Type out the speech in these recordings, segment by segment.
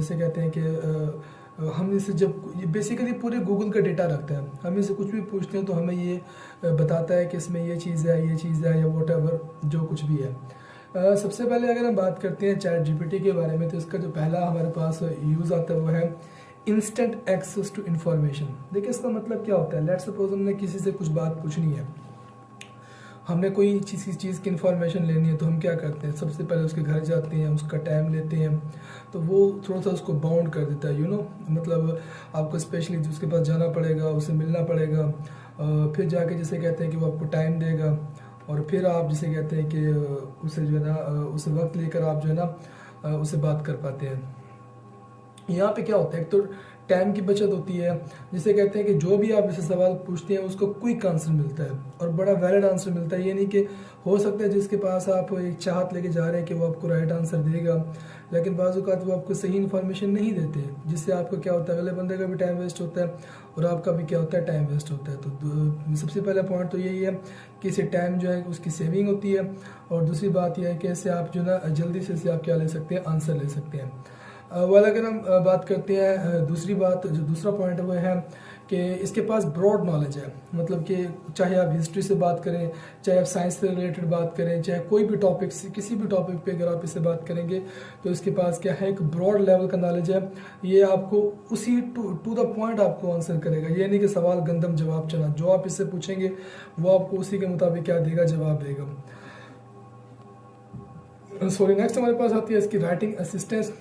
जैसे कहते हैं कि हम इसे जब ये बेसिकली पूरे गूगल का डेटा रखता है, हम इसे कुछ भी पूछते हैं तो हमें ये बताता है कि इसमें ये चीज़ है या वॉट जो कुछ भी है। सबसे पहले अगर हम बात करते हैं चैट जीपीटी के बारे में, तो इसका जो पहला हमारे पास यूज़ आता है वो है इंस्टेंट एक्सेस टू इन्फॉर्मेशन। देखिए इसका मतलब क्या होता है। लेट्स सपोज हमने किसी से कुछ बात पूछनी है, हमने कोई चीज़ की इन्फॉर्मेशन लेनी है, तो हम क्या करते हैं, सबसे पहले उसके घर जाते हैं, उसका टाइम लेते हैं, तो वो थोड़ा सा उसको बाउंड कर देता है, मतलब आपको स्पेशली उसके पास जाना पड़ेगा, उससे मिलना पड़ेगा, फिर जाके जिसे कहते हैं कि वो आपको टाइम देगा, और फिर आप जिसे कहते हैं कि उसे जो है ना उसे वक्त लेकर आप जो है ना उससे बात कर पाते हैं। यहाँ पे क्या होता है, एक तो टाइम की बचत होती है, जिसे कहते हैं कि जो भी आप इसे सवाल पूछते हैं उसको क्विक आंसर मिलता है और बड़ा वैलिड आंसर मिलता है। ये नहीं कि हो सकता है जिसके पास आप एक चाहत लेके जा रहे हैं कि वो आपको राइट आंसर देगा, लेकिन बाज़ औक़ात वो आपको सही इन्फॉर्मेशन नहीं देते, जिससे आपको क्या होता है, अगले बंदे का भी टाइम वेस्ट होता है और आपका भी क्या होता है, टाइम वेस्ट होता है। तो सबसे पहला पॉइंट तो यही है कि इससे टाइम जो है उसकी सेविंग होती है, और दूसरी बात यह है कि इससे आप जो ना जल्दी से इससे आप क्या ले सकते हैं, आंसर ले सकते हैं। वाला अगर हम बात करते हैं, दूसरी बात जो दूसरा पॉइंट है वो है कि इसके पास ब्रॉड नॉलेज है, मतलब कि चाहे आप हिस्ट्री से बात करें, चाहे आप साइंस से रिलेटेड बात करें, चाहे कोई भी टॉपिक से किसी भी टॉपिक पे अगर आप इससे बात करेंगे तो इसके पास क्या है, एक ब्रॉड लेवल का नॉलेज है। ये आपको उसी टू द पॉइंट आपको आंसर करेगा। ये नहीं कि सवाल गंदम जवाब चना, जो आप इससे पूछेंगे वो आपको उसी के मुताबिक क्या देगा, जवाब देगा। सॉरी, नेक्स्ट हमारे पास आती है इसकी राइटिंग असिस्टेंस,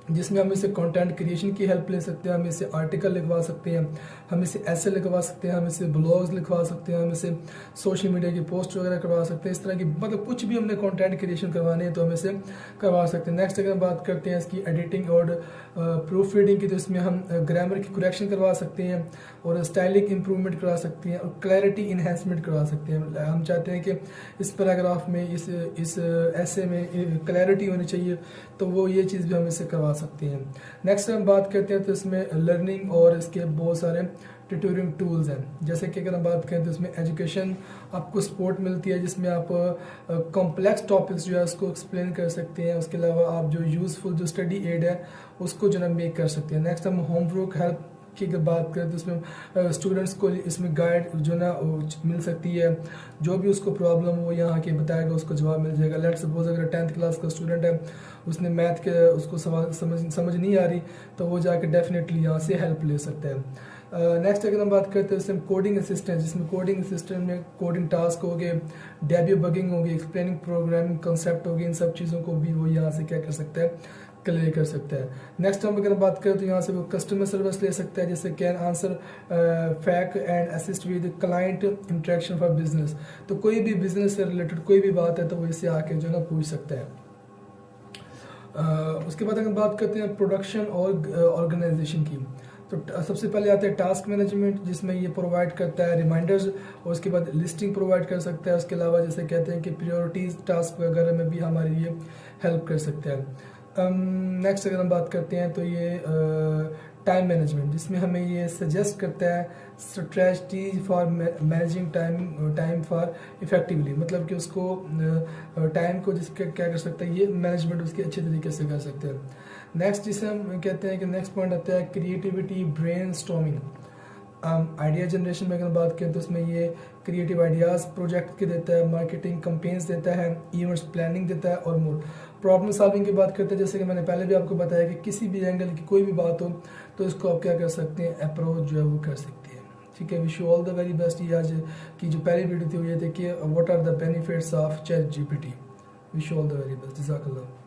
जिसमें हम इसे कंटेंट क्रिएशन की हेल्प ले सकते हैं, हम इसे आर्टिकल लिखवा सकते हैं, हम इसे ऐसे लिखवा सकते हैं, हम इसे ब्लॉग्स लिखवा सकते हैं, हम इसे सोशल मीडिया की पोस्ट वगैरह करवा सकते हैं। इस तरह की मतलब कुछ भी हमने कंटेंट क्रिएशन करवाने हैं तो हम इसे करवा सकते हैं। नेक्स्ट अगर हम बात करते हैं इसकी एडिटिंग और प्रूफ रीडिंग की, तो इसमें हम ग्रामर की करेक्शन करवा सकते हैं और स्टाइलिंग इंप्रूवमेंट करवा सकते हैं और क्लैरिटी इन्हेंसमेंट करवा सकते हैं। हम चाहते हैं कि इस पैराग्राफ में, इस ऐसे में क्लैरिटी होनी चाहिए, तो वो ये चीज़ भी हम इसे करवा सकते हैं। नेक्स्ट हम बात करते हैं तो इसमें लर्निंग और इसके बहुत सारे ट्यूटोरियल टूल्स हैं। जैसे कि अगर हम बात करें तो इसमें एजुकेशन आपको सपोर्ट मिलती है, जिसमें आप कॉम्प्लेक्स टॉपिक्स जो है उसको एक्सप्लेन कर सकते हैं। उसके अलावा आप जो यूज़फुल जो स्टडी एड है उसको जो है मेक कर सकते हैं। नेक्स्ट हम होमवर्क हेल्प की अगर बात करें तो इसमें स्टूडेंट्स को इसमें गाइड जो ना मिल सकती है, जो भी उसको प्रॉब्लम हो यहाँ के बताएगा उसको जवाब मिल जाएगा। लेट्स सपोज अगर 10th क्लास का स्टूडेंट है, उसने मैथ के उसको सवाल समझ नहीं आ रही, तो वो जाके डेफिनेटली यहाँ से हेल्प ले सकता है। नेक्स्ट अगर हम बात करते हैं इसमें कोडिंग असिस्टेंट, जिसमें कोडिंग असिस्टेंट में कोडिंग टास्क हो गए, डेब्यूगिंग होगी, एक्सप्लेनिंग प्रोग्रामिंग कंसेप्ट होगी, इन सब चीज़ों को भी वो यहाँ से क्या कर सकता है, क्लियर कर सकता है। नेक्स्ट हम अगर बात करें तो यहाँ से वो कस्टमर सर्विस ले सकता है, जैसे can answer fake and assist with client interaction for business. तो कोई भी बिजनेस से रिलेटेड कोई भी बात है तो वो इससे आके जो है ना पूछ सकता है। उसके बाद अगर बात करते हैं प्रोडक्शन और ऑर्गेनाइजेशन की, तो सबसे पहले आता है टास्क मैनेजमेंट, जिसमें ये प्रोवाइड करता है रिमाइंडर्स, और उसके बाद लिस्टिंग प्रोवाइड कर सकता है। उसके अलावा जैसे कहते हैं कि प्रायोरिटीज टास्क वगैरह में भी हमारी ये हेल्प कर सकता है। नेक्स्ट अगर हम बात करते हैं तो ये टाइम मैनेजमेंट, जिसमें हमें ये सजेस्ट करता है strategy for managing time for effectively, मतलब कि उसको टाइम को जिसके क्या कर सकता है, ये मैनेजमेंट उसके अच्छे तरीके से कर सकते हैं। नेक्स्ट जिसे हम कहते हैं कि नेक्स्ट पॉइंट आता है creativity brain storming. Idea generation में अगर बात करें तो इसमें ये क्रिएटिव आइडियाज़ प्रोजेक्ट के देता है, मार्केटिंग कंपेन्स देता है, इवेंट्स प्लानिंग देता है और मोर। प्रॉब्लम सॉल्विंग की बात करते हैं, जैसे कि मैंने पहले भी आपको बताया कि किसी भी एंगल की कोई भी बात हो तो इसको आप क्या कर सकते हैं, अप्रोच जो है वो कर सकते हैं। ठीक है, wish you all the very best. ये आज की जो पहली वीडियो थी वो ये देखिए, what are the benefits of ChatGPT. Wish you all the very best. जज़ाकल्लाह।